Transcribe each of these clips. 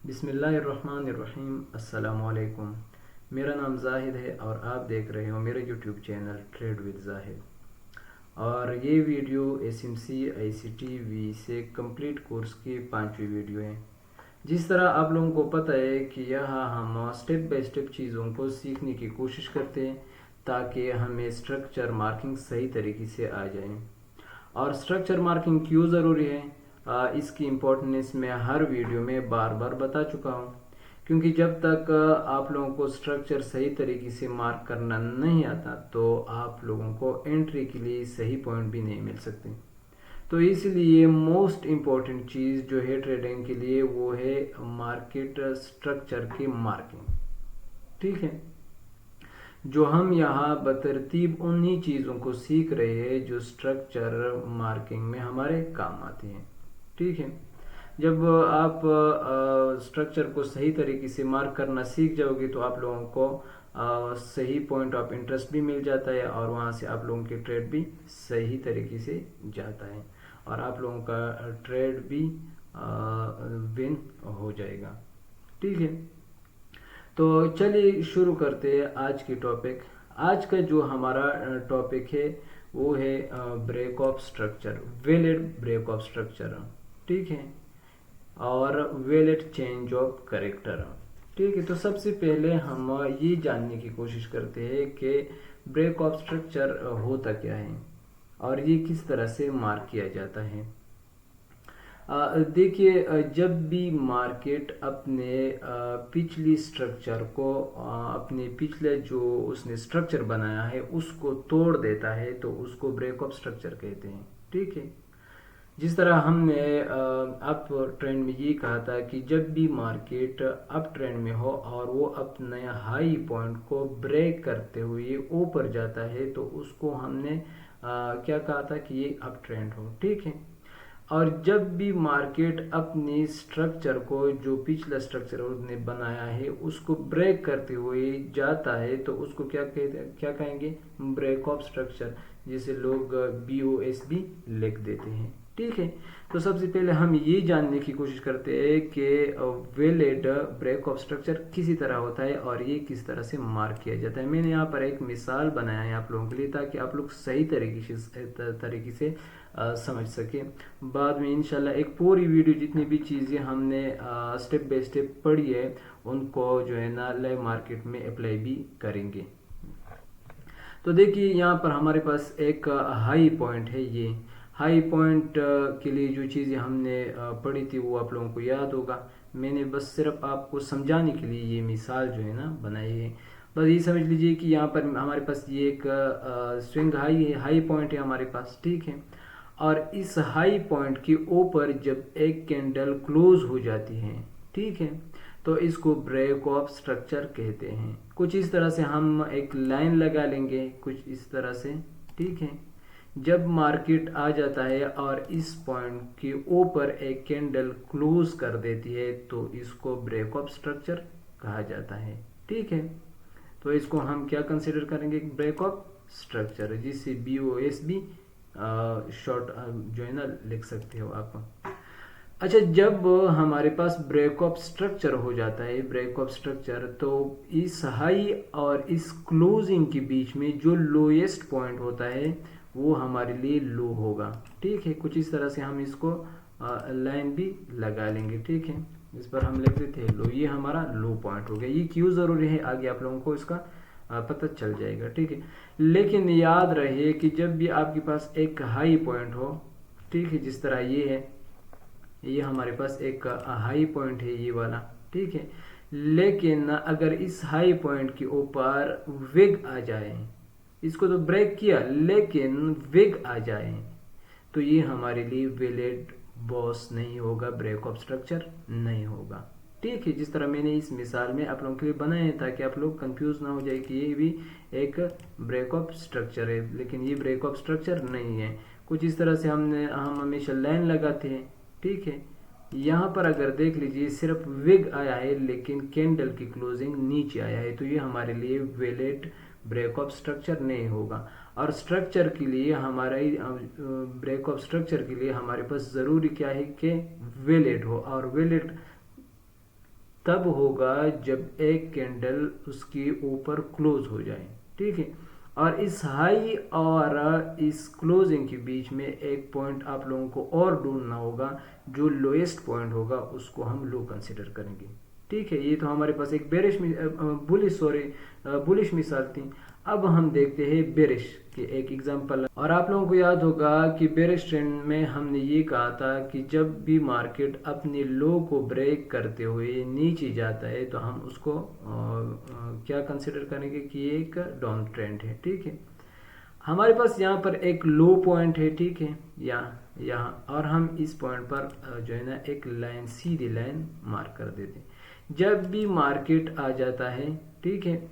बिस्मिल्लाहिर्रहमानिर्रहीम। अस्सलामुअलैकुम। मेरा नाम जाहिद है और आप देख रहे हो मेरे YouTube channel trade with Zahid. और ये वीडियो एसएमसी आईसीटी से कंप्लीट कोर्स की 5वीं वीडियो है। जिस तरह आप लोगों को पता है कि यहाँ हम स्टेप बाय स्टेप चीज़ों को सीखने की कोशिश करते हैं ताकि हमें स्ट्रक्चर मार्किंग सही तरीके से आ जाए। और स्ट्रक्चर मार्किंग क्यों ज़रूरी है, इसकी इम्पोर्टेंस मैं हर वीडियो में बार बार बता चुका हूँ। क्योंकि जब तक आप लोगों को स्ट्रक्चर सही तरीके से मार्क करना नहीं आता तो आप लोगों को एंट्री के लिए सही पॉइंट भी नहीं मिल सकते। तो इसलिए मोस्ट इम्पॉर्टेंट चीज़ जो है ट्रेडिंग के लिए वो है मार्केट स्ट्रक्चर की मार्किंग। ठीक है, जो हम यहाँ बतरतीब उन्हीं चीज़ों को सीख रहे हैं जो स्ट्रक्चर मार्किंग में हमारे काम आती हैं। ठीक है, जब आप स्ट्रक्चर को सही तरीके से मार्क करना सीख जाओगे तो आप लोगों को सही पॉइंट ऑफ इंटरेस्ट भी मिल जाता है और वहाँ से आप लोगों की ट्रेड भी सही तरीके से जाता है और आप लोगों का ट्रेड भी विन हो जाएगा। ठीक है, तो चलिए शुरू करते हैं आज की टॉपिक। आज का जो हमारा टॉपिक है वो है break of structure, valid break of structure. ठीक है, और वैलिड चेंज ऑफ कैरेक्टर। ठीक है, तो सबसे पहले हम ये जानने की कोशिश करते हैं कि ब्रेक ऑफ स्ट्रक्चर होता क्या है और ये किस तरह से मार्क किया जाता है। देखिए, जब भी मार्केट अपने पिछली स्ट्रक्चर को अपने पिछले जो उसने स्ट्रक्चर बनाया है उसको तोड़ देता है तो उसको ब्रेक ऑफ स्ट्रक्चर कहते हैं। ठीक है, जिस तरह हमने अप ट्रेंड में ये कहा था कि जब भी मार्केट अप ट्रेंड में हो और वो अपने हाई पॉइंट को ब्रेक करते हुए ऊपर जाता है तो उसको हमने क्या कहा था कि ये अप ट्रेंड हो। ठीक है, और जब भी मार्केट अपनी स्ट्रक्चर को जो पिछला स्ट्रक्चर उसने बनाया है उसको ब्रेक करते हुए जाता है तो उसको क्या कहेंगे, ब्रेक ऑफ स्ट्रक्चर, जिसे लोग BOSB लिख देते हैं। ठीक है, तो सबसे पहले हम ये जानने की कोशिश करते हैं कि वैलिड ब्रेक ऑफ स्ट्रक्चर किसी तरह होता है और ये किस तरह से मार्क किया जाता है। मैंने यहाँ पर एक मिसाल बनाया है आप लोगों के लिए ताकि आप लोग सही तरीके से समझ सके। बाद में इंशाल्लाह एक पूरी वीडियो जितनी भी चीज़ें हमने स्टेप बाय स्टेप पढ़ी है उनको जो है ना लाइव मार्केट में अप्लाई भी करेंगे। तो देखिए, यहाँ पर हमारे पास एक हाई पॉइंट है। ये हाई पॉइंट के लिए जो चीज़ें हमने पढ़ी थी वो आप लोगों को याद होगा। मैंने बस सिर्फ आपको समझाने के लिए ये मिसाल जो है ना बनाई है। बस ये समझ लीजिए कि यहाँ पर हमारे पास ये एक स्विंग हाई है, हाई पॉइंट है हमारे पास। ठीक है, और इस हाई पॉइंट के ऊपर जब एक कैंडल क्लोज हो जाती है, ठीक है, तो इसको ब्रेक ऑफ स्ट्रक्चर कहते हैं। कुछ इस तरह से हम एक लाइन लगा लेंगे, कुछ इस तरह से। ठीक है, जब मार्केट आ जाता है और इस पॉइंट के ऊपर एक कैंडल क्लोज कर देती है तो इसको ब्रेक ऑफ स्ट्रक्चर कहा जाता है। ठीक है, तो इसको हम क्या कंसिडर करेंगे, ब्रेक ऑफ स्ट्रक्चर, जिसे BOSB शॉर्ट जो है ना लिख सकते हो आप। अच्छा, जब हमारे पास ब्रेक ऑफ स्ट्रक्चर हो जाता है, ब्रेक ऑफ स्ट्रक्चर, तो इस हाई और इस क्लोजिंग के बीच में जो लोएस्ट पॉइंट होता है वो हमारे लिए लो होगा। ठीक है, कुछ इस तरह से हम इसको लाइन भी लगा लेंगे। ठीक है, इस पर हम लिख देते हैं लो, ये हमारा लो पॉइंट हो गया। ये क्यों ज़रूरी है आगे आप लोगों को इसका पता चल जाएगा। ठीक है, लेकिन याद रहे कि जब भी आपके पास एक हाई पॉइंट हो, ठीक है, जिस तरह ये है, ये हमारे पास एक हाई पॉइंट है ये वाला। ठीक है, लेकिन अगर इस हाई पॉइंट के ऊपर विग आ जाए, इसको तो ब्रेक किया लेकिन विग आ जाए तो ये हमारे लिए वैलिड बॉस नहीं होगा, ब्रेक ऑफ स्ट्रक्चर नहीं होगा। ठीक है, जिस तरह मैंने इस मिसाल में आप लोगों के लिए बनाया है ताकि आप लोग कंफ्यूज ना हो जाए कि ये भी एक ब्रेक ऑफ स्ट्रक्चर है, लेकिन ये ब्रेक ऑफ स्ट्रक्चर नहीं है। कुछ इस तरह से हम हमेशा लाइन लगाते हैं। ठीक है, यहाँ पर अगर देख लीजिए सिर्फ विग आया है लेकिन कैंडल की क्लोजिंग नीचे आया है तो ये हमारे लिए वैलिड ब्रेक ऑफ स्ट्रक्चर नहीं होगा। और स्ट्रक्चर के लिए हमारा ब्रेक ऑफ स्ट्रक्चर के लिए हमारे पास ज़रूरी क्या है कि वैलिड हो, और वैलिड तब होगा जब एक कैंडल उसके ऊपर क्लोज हो जाए, ठीक है। और इस हाई और इस क्लोजिंग के बीच में एक पॉइंट आप लोगों को और ढूंढना होगा, जो लोएस्ट पॉइंट होगा उसको हम लो कंसिडर करेंगे, ठीक है। ये तो हमारे पास एक बुलिश मिसाल थी। अब हम देखते हैं बेरिश के एक एग्जांपल। और आप लोगों को याद होगा कि बेरिश ट्रेंड में हमने ये कहा था कि जब भी मार्केट अपने लो को ब्रेक करते हुए नीचे जाता है तो हम उसको क्या कंसिडर करेंगे कि ये एक डाउन ट्रेंड है, ठीक है। हमारे पास यहाँ पर एक लो पॉइंट है, ठीक है, यहाँ और हम इस पॉइंट पर जो है ना एक लाइन, सीधी लाइन मार्क कर देते हैं। जब भी मार्केट आ जाता है, ठीक है,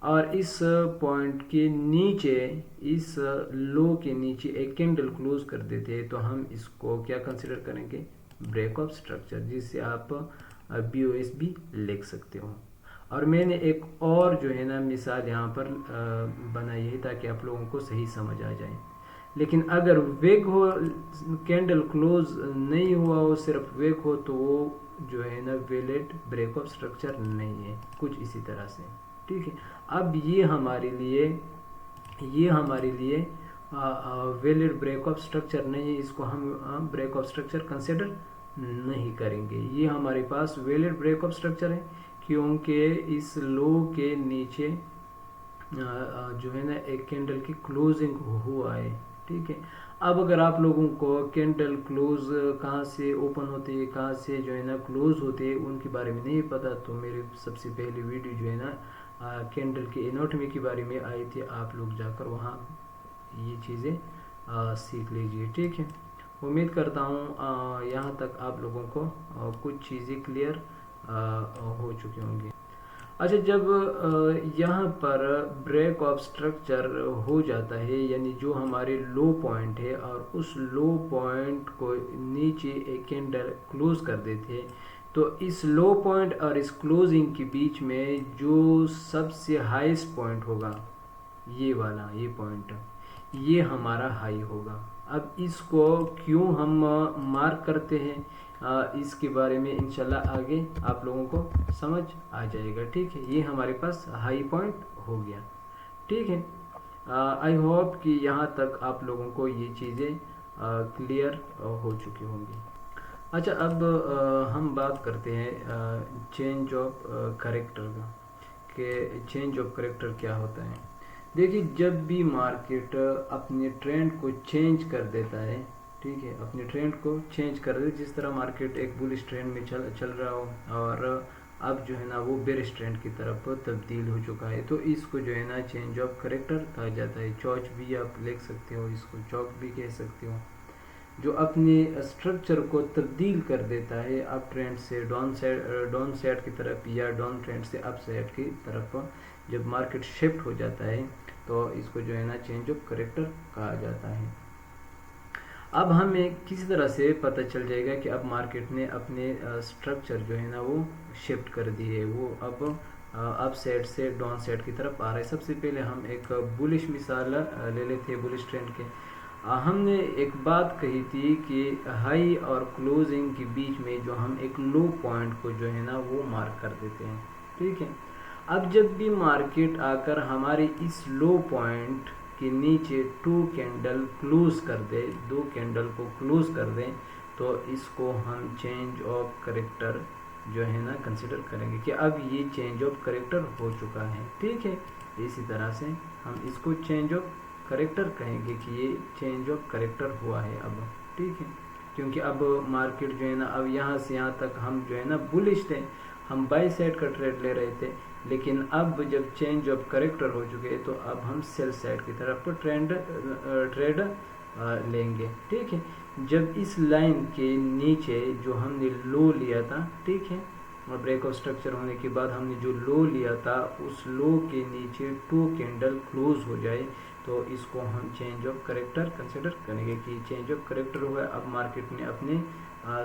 और इस पॉइंट के नीचे, इस लो के नीचे एक कैंडल क्लोज कर देते हैं तो हम इसको क्या कंसिडर करेंगे, ब्रेक ऑफ स्ट्रक्चर, जिससे आप BOSB लिख सकते हो। और मैंने एक और जो है ना मिसाल यहाँ पर बनाई है ताकि आप लोगों को सही समझ आ जाए। लेकिन अगर वेग हो, कैंडल क्लोज नहीं हुआ हो, सिर्फ वेग हो, तो वो जो है ना वैलिड ब्रेक ऑफ स्ट्रक्चर नहीं है, कुछ इसी तरह से, ठीक है। अब ये हमारे लिए वैलिड ब्रेक ऑफ स्ट्रक्चर नहीं है, इसको हम ब्रेक ऑफ स्ट्रक्चर कंसिडर नहीं करेंगे। ये हमारे पास वैलिड ब्रेक ऑफ स्ट्रक्चर है क्योंकि इस लो के नीचे जो है ना एक कैंडल की क्लोजिंग हुआ है, ठीक है। अब अगर आप लोगों को कैंडल क्लोज कहाँ से ओपन होते हैं, कहाँ से जो है ना क्लोज होते हैं, उनके बारे में नहीं पता, तो मेरे सबसे पहली वीडियो जो है ना कैंडल के एनाटॉमी के बारे में आई थी, आप लोग जाकर वहाँ ये चीज़ें सीख लीजिए, ठीक है। उम्मीद करता हूँ यहाँ तक आप लोगों को कुछ चीज़ें क्लियर हो चुकी होंगी। अच्छा, जब यहाँ पर ब्रेक ऑफ स्ट्रक्चर हो जाता है, यानी जो हमारे लो पॉइंट है और उस लो पॉइंट को नीचे एक कैंडल क्लोज कर देते हैं, तो इस लो पॉइंट और इस क्लोजिंग के बीच में जो सबसे हाईएस्ट पॉइंट होगा, ये वाला, ये पॉइंट, ये हमारा हाई होगा। अब इसको क्यों हम मार्क करते हैं, इसके बारे में इंशाल्लाह आगे आप लोगों को समझ आ जाएगा, ठीक है। ये हमारे पास हाई पॉइंट हो गया, ठीक है। आई होप कि यहाँ तक आप लोगों को ये चीज़ें क्लियर हो चुकी होंगी। अच्छा, अब हम बात करते हैं चेंज ऑफ करेक्टर का, कि चेंज ऑफ करेक्टर क्या होता है। देखिए, जब भी मार्केट अपने ट्रेंड को चेंज कर देता है, ठीक है, अपने ट्रेंड को चेंज कर दे, जिस तरह मार्केट एक बुलिश ट्रेंड में चल रहा हो और अब जो है ना वो बेरिश ट्रेंड की तरफ तब्दील हो चुका है, तो इसको जो है ना चेंज ऑफ करेक्टर कहा जाता है। चौच भी आप लिख सकते हो, इसको चौक भी कह सकते हो, जो अपने स्ट्रक्चर को तब्दील कर देता है अप ट्रेंड से डाउन साइड की तरफ, या डाउन ट्रेंड से अप साइड की तरफ। जब मार्केट शिफ्ट हो जाता है तो इसको जो है ना चेंज ऑफ करेक्टर कहा जाता है। अब हमें किसी तरह से पता चल जाएगा कि अब मार्केट ने अपने स्ट्रक्चर जो है ना वो शिफ्ट कर दी है, वो अब अप साइड से डाउन साइड की तरफ आ रहा है। सबसे पहले हम एक बुलिश मिसाल ले लेते हैं बुलिश ट्रेंड के। हमने एक बात कही थी कि हाई और क्लोजिंग के बीच में जो हम एक लो पॉइंट को जो है ना वो मार्क कर देते हैं, ठीक है। अब जब भी मार्केट आकर हमारे इस लो पॉइंट के नीचे टू कैंडल क्लोज कर दे, दो कैंडल को क्लोज कर दें, तो इसको हम चेंज ऑफ करेक्टर जो है ना कंसिडर करेंगे कि अब ये चेंज ऑफ करेक्टर हो चुका है, ठीक है। इसी तरह से हम इसको चेंज ऑफ करेक्टर कहेंगे कि ये चेंज ऑफ करेक्टर हुआ है अब, ठीक है। क्योंकि अब मार्केट जो है ना, अब यहाँ से यहाँ तक हम जो है ना बुलिश थे, हम बाई साइड का ट्रेड ले रहे थे, लेकिन अब जब चेंज ऑफ करेक्टर हो चुके हैं तो अब हम सेल साइड की तरफ ट्रेड लेंगे, ठीक है। जब इस लाइन के नीचे जो हमने लो लिया था, ठीक है, और ब्रेक ऑफ स्ट्रक्चर होने के बाद हमने जो लो लिया था, उस लो के नीचे टू कैंडल क्लोज हो जाए, तो इसको हम चेंज ऑफ करेक्टर कंसिडर करेंगे कि चेंज ऑफ करेक्टर हुआ। अब मार्केट ने अपने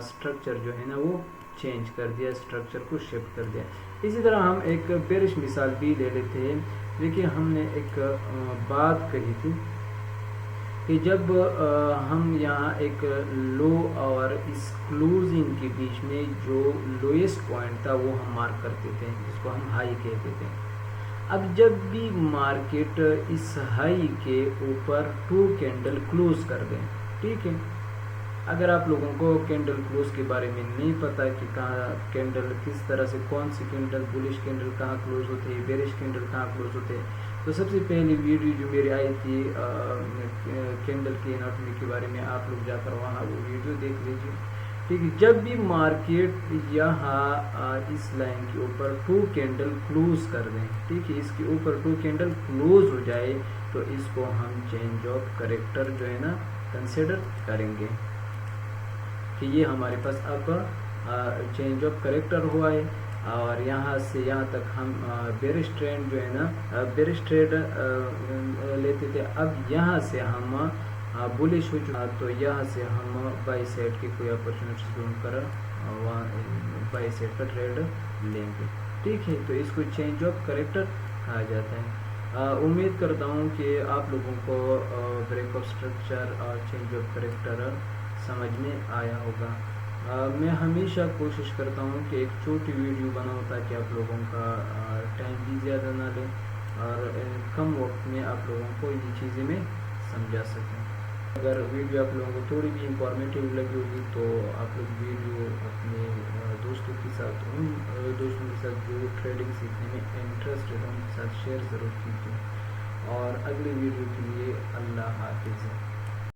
स्ट्रक्चर जो है ना वो चेंज कर दिया, स्ट्रक्चर को शिफ्ट कर दिया। इसी तरह हम एक बेरिश मिसाल भी ले लेते हैं। देखिए, हमने एक बात कही थी कि जब हम यहाँ एक लो और इस क्लोजिंग के बीच में जो लोएस्ट पॉइंट था वो हम मार्क करते थे, जिसको हम हाई कहते थे। अब जब भी मार्केट इस हाई के ऊपर 2 कैंडल क्लोज कर दें, ठीक है, अगर आप लोगों को कैंडल क्लोज के बारे में नहीं पता कि कहाँ कैंडल किस तरह से, कौन सी कैंडल, बुलिश कैंडल कहाँ क्लोज होती है, बेरिश कैंडल कहाँ क्लोज होते हैं, तो सबसे पहली वीडियो जो मेरी आई थी कैंडल की एनाटॉमी के बारे में, आप लोग जाकर वहाँ वो वीडियो देख लीजिए, ठीक है। जब भी मार्केट यहाँ इस लाइन के ऊपर 2 कैंडल क्लोज कर दें, ठीक है, इसके ऊपर 2 कैंडल क्लोज हो जाए तो इसको हम चेंज ऑफ करेक्टर जो है ना कंसिडर करेंगे कि ये हमारे पास अब चेंज ऑफ करेक्टर हुआ है और यहाँ से यहाँ तक हम बेरिश ट्रेंड जो है ना बेरिश ट्रेड लेते थे। अब यहाँ से हम बुलिश हो चुका, तो यहाँ से हम बाई साइड की कोई अपॉर्चुनिटी ढूंढ कर वहाँ बाई साइड का ट्रेड लेंगे, ठीक है। तो इसको चेंज ऑफ करेक्टर कहा जाता है। उम्मीद करता हूँ कि आप लोगों को ब्रेक ऑफ स्ट्रक्चर और चेंज ऑफ करेक्टर समझ में आया होगा। मैं हमेशा कोशिश करता हूँ कि एक छोटी वीडियो बनाऊँ ताकि आप लोगों का टाइम भी ज़्यादा ना लें और कम वक्त में आप लोगों को ये चीज़ें मैं समझा सकूँ। अगर वीडियो आप लोगों को थोड़ी भी इंफॉर्मेटिव लगी होगी तो आप लोग वीडियो अपने दोस्तों के साथ, उन दोस्तों के साथ जो ट्रेडिंग सीखने में इंटरेस्टेड हैं उनके साथ शेयर ज़रूर कीजिए। और अगली वीडियो के लिए अल्लाह हाफिज़।